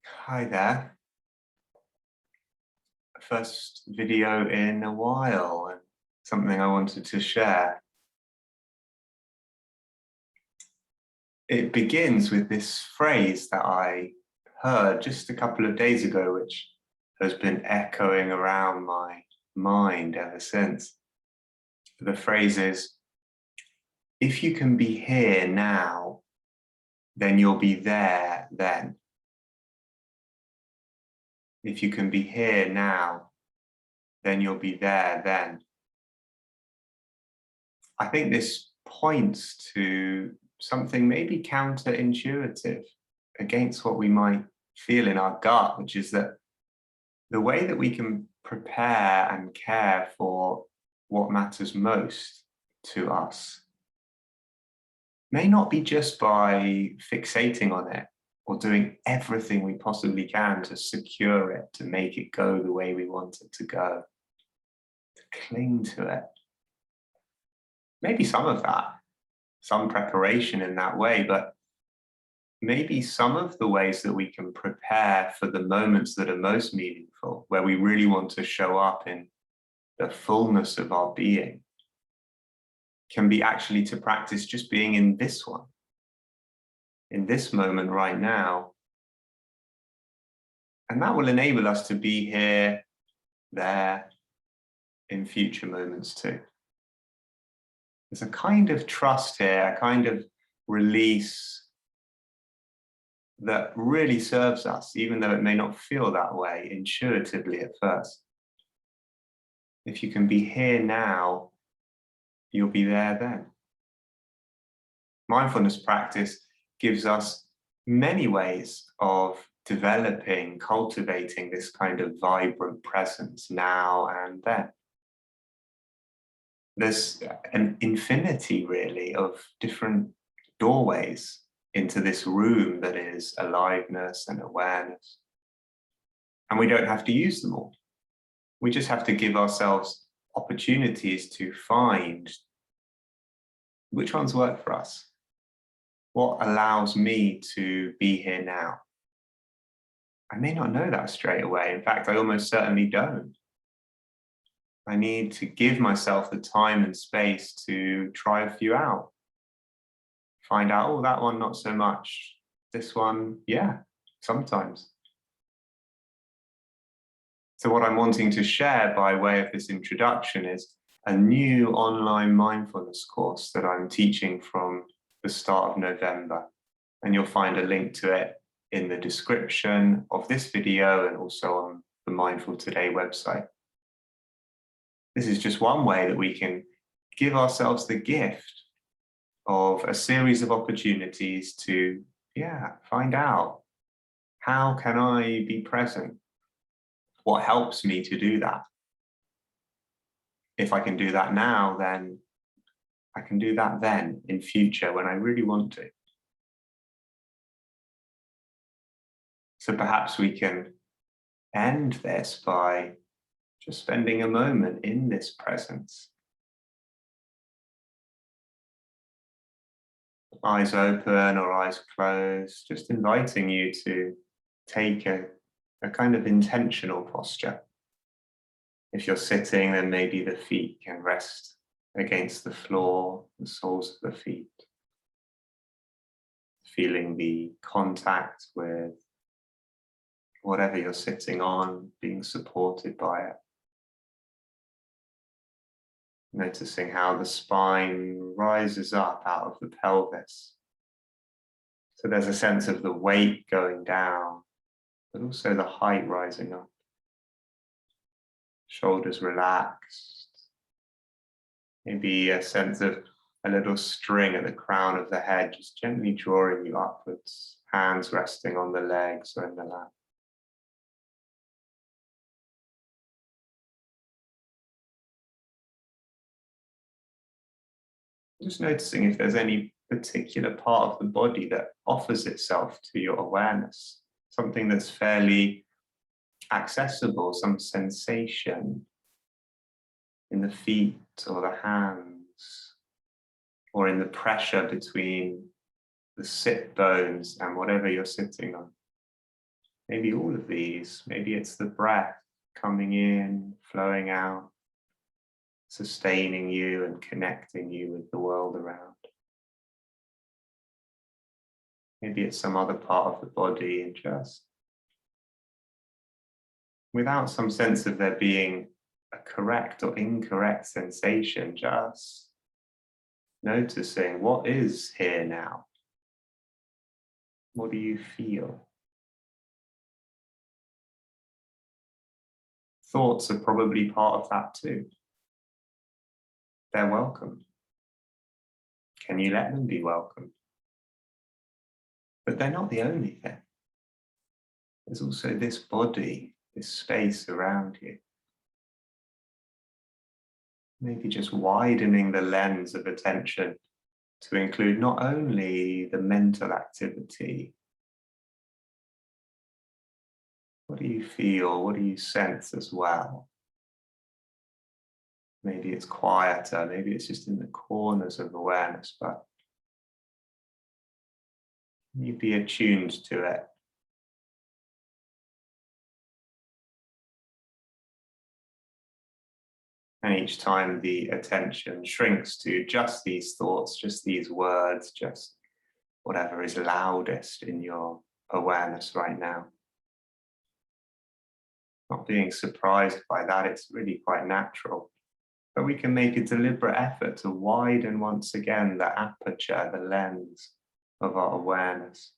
Hi there. First video in a while and something I wanted to share. It begins with this phrase that I heard just a couple of days ago, which has been echoing around my mind ever since. The phrase is, if you can be here now, then you'll be there then. If you can be here now, then you'll be there then. I think this points to something maybe counterintuitive against what we might feel in our gut, which is that the way that we can prepare and care for what matters most to us may not be just by fixating on it or doing everything we possibly can to secure it, to make it go the way we want it to go, to cling to it. Maybe some of that, some preparation in that way, but maybe some of the ways that we can prepare for the moments that are most meaningful, where we really want to show up in the fullness of our being, can be actually to practice just being in this one, in this moment right now. And that will enable us to be here, there, in future moments too. There's a kind of trust here, a kind of release that really serves us, even though it may not feel that way intuitively at first. If you can be here now, you'll be there then. Mindfulness practice gives us many ways of developing, cultivating this kind of vibrant presence now and then. There's an infinity, really, of different doorways into this room that is aliveness and awareness. And we don't have to use them all. We just have to give ourselves opportunities to find which ones work for us. What allows me to be here now? I may not know that straight away. In fact, I almost certainly don't. I need to give myself the time and space to try a few out. Find out, oh, that one, not so much. This one, yeah, sometimes. So what I'm wanting to share by way of this introduction is a new online mindfulness course that I'm teaching from the start of November. And you'll find a link to it in the description of this video and also on the Mindful Today website. This is just one way that we can give ourselves the gift of a series of opportunities to, find out, how can I be present? What helps me to do that? If I can do that now, then I can do that then in future when I really want to. So perhaps we can end this by just spending a moment in this presence. Eyes open or eyes closed, just inviting you to take a kind of intentional posture. If you're sitting, then maybe the feet can rest against the floor, the soles of the feet. Feeling the contact with whatever you're sitting on, being supported by it. Noticing how the spine rises up out of the pelvis. So there's a sense of the weight going down, but also the height rising up. Shoulders relaxed. Maybe a sense of a little string at the crown of the head, just gently drawing you upwards. Hands resting on the legs or in the lap. Just noticing if there's any particular part of the body that offers itself to your awareness, something that's fairly accessible, some sensation in the feet or the hands, or in the pressure between the sit bones and whatever you're sitting on. Maybe all of these. Maybe it's the breath coming in, flowing out, sustaining you and connecting you with the world around. Maybe it's some other part of the body, and just without some sense of there being a correct or incorrect sensation, just noticing what is here now. What do you feel? Thoughts are probably part of that too. They're welcome. Can you let them be welcome? But they're not the only thing. There's also this body, this space around you. Maybe just widening the lens of attention to include not only the mental activity. What do you feel? What do you sense as well? Maybe it's quieter, maybe it's just in the corners of awareness, but you be attuned to it. And each time the attention shrinks to just these thoughts, just these words, just whatever is loudest in your awareness right now. Not being surprised by that, it's really quite natural. But we can make a deliberate effort to widen once again the aperture, the lens of our awareness.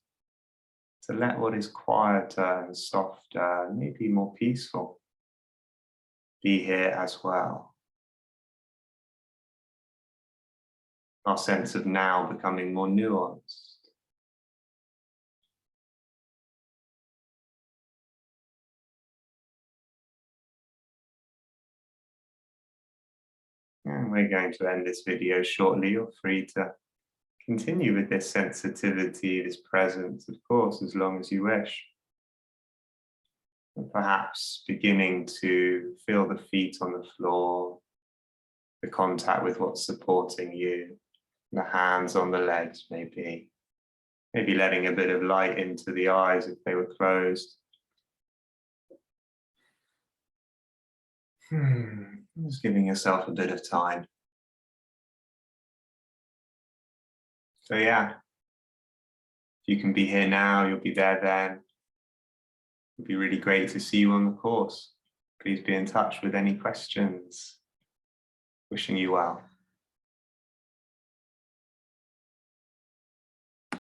To let what is quieter and softer, maybe more peaceful, be here as well. Our sense of now becoming more nuanced. And we're going to end this video shortly. You're free to continue with this sensitivity, this presence, of course, as long as you wish. And perhaps beginning to feel the feet on the floor, the contact with what's supporting you, the hands on the legs maybe. Maybe letting a bit of light into the eyes if they were closed. Just giving yourself a bit of time. So yeah, if you can be here now, you'll be there then. It'd be really great to see you on the course. Please be in touch with any questions. Wishing you well.